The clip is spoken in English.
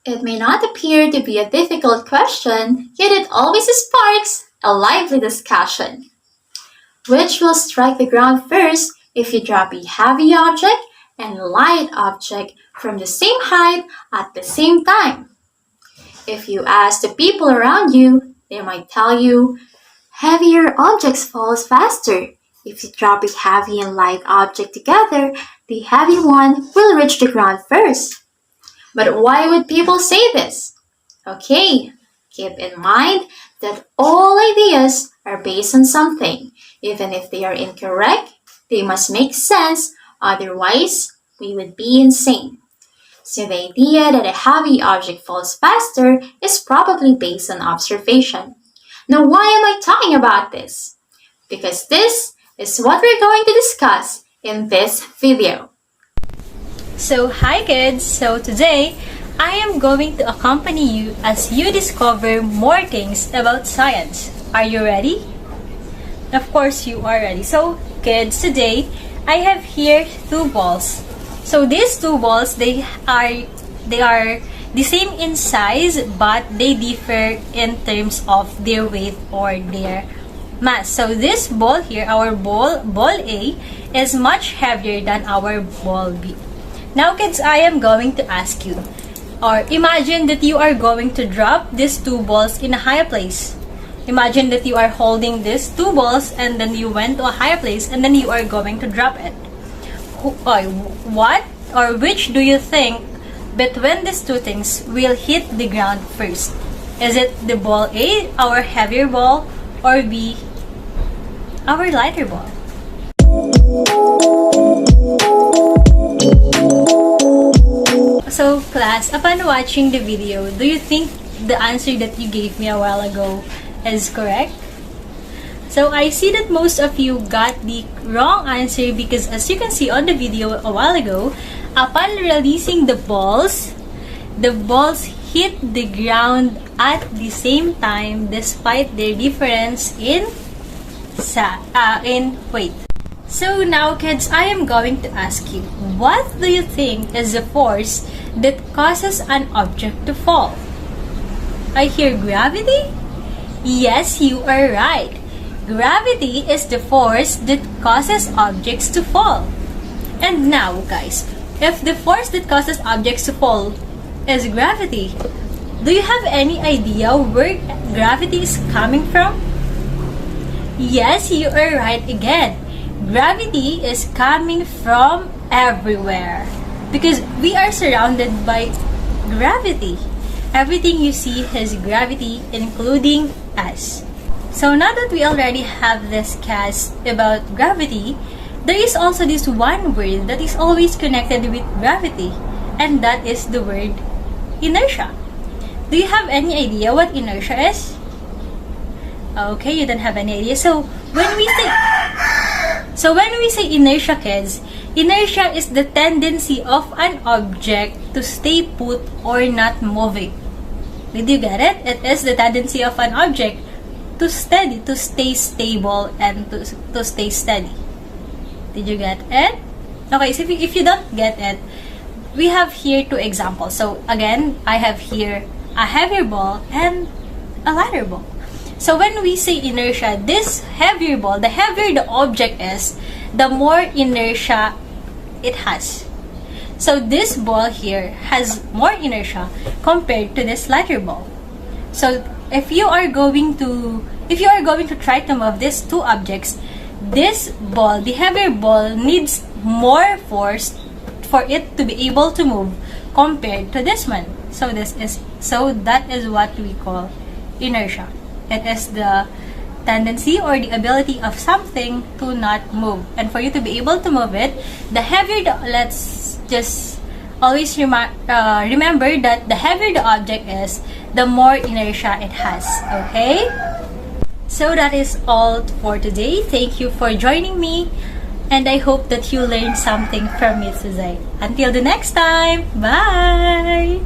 It may not appear to be a difficult question, yet it always sparks a lively discussion. Which will strike the ground first if you drop a heavy object and light object from the same height at the same time? If you ask the people around you, they might tell you, heavier objects fall faster. If you drop a heavy and light object together, the heavy one will reach the ground first. But why would people say this? Okay, keep in mind that all ideas are based on something. Even if they are incorrect, they must make sense, otherwise we would be insane. So the idea that a heavy object falls faster is probably based on observation. Now why am I talking about this? Because this is what we're going to discuss in this video. So hi kids! So today, I am going to accompany you as you discover more things about science. Are you ready? Of course you are ready. So kids, today, I have here two balls. So these two balls, they are the same in size, but they differ in terms of their weight or their mass. So this ball here, our ball A, is much heavier than our ball B. Now kids, I am going to ask you, or imagine that you are going to drop these two balls in a higher place. Imagine that you are holding these two balls and then you went to a higher place and then you are going to drop it. What or which do you think between these two things will hit the ground first? Is it the ball A, our heavier ball, or B, our lighter ball? So class, upon watching the video, do you think the answer that you gave me a while ago is correct? So I see that most of you got the wrong answer because as you can see on the video a while ago, upon releasing the balls hit the ground at the same time despite their difference in weight. So now kids, I am going to ask you, what do you think is the force that causes an object to fall? I hear gravity? Yes, you are right. Gravity is the force that causes objects to fall. And now guys, if the force that causes objects to fall is gravity, do you have any idea where gravity is coming from? Yes, you are right again. Gravity is coming from everywhere because we are surrounded by gravity. Everything you see has gravity, including us. So now that we already have discussed about gravity, there is also this one word that is always connected with gravity, and that is the word inertia. Do you have any idea what inertia is? Okay, you don't have any idea. So when we say inertia, kids, inertia is the tendency of an object to stay put or not moving. Did you get it? It is the tendency of an object to stay stable, and to stay steady. Did you get it? Okay, so if you don't get it, we have here two examples. So again, I have here a heavier ball and a lighter ball. So when we say inertia, this heavier ball, the heavier the object is, the more inertia it has. So this ball here has more inertia compared to this lighter ball. So if you are going to try to move these two objects, this ball, the heavier ball, needs more force for it to be able to move compared to this one. So that is what we call inertia. It is the tendency or the ability of something to not move, and for you to be able to move it, the heavier let's just always remember that the heavier the object is, the more inertia it has. Okay, so that is all for today. Thank you for joining me, and I hope that you learned something from me today. Until the next time, bye.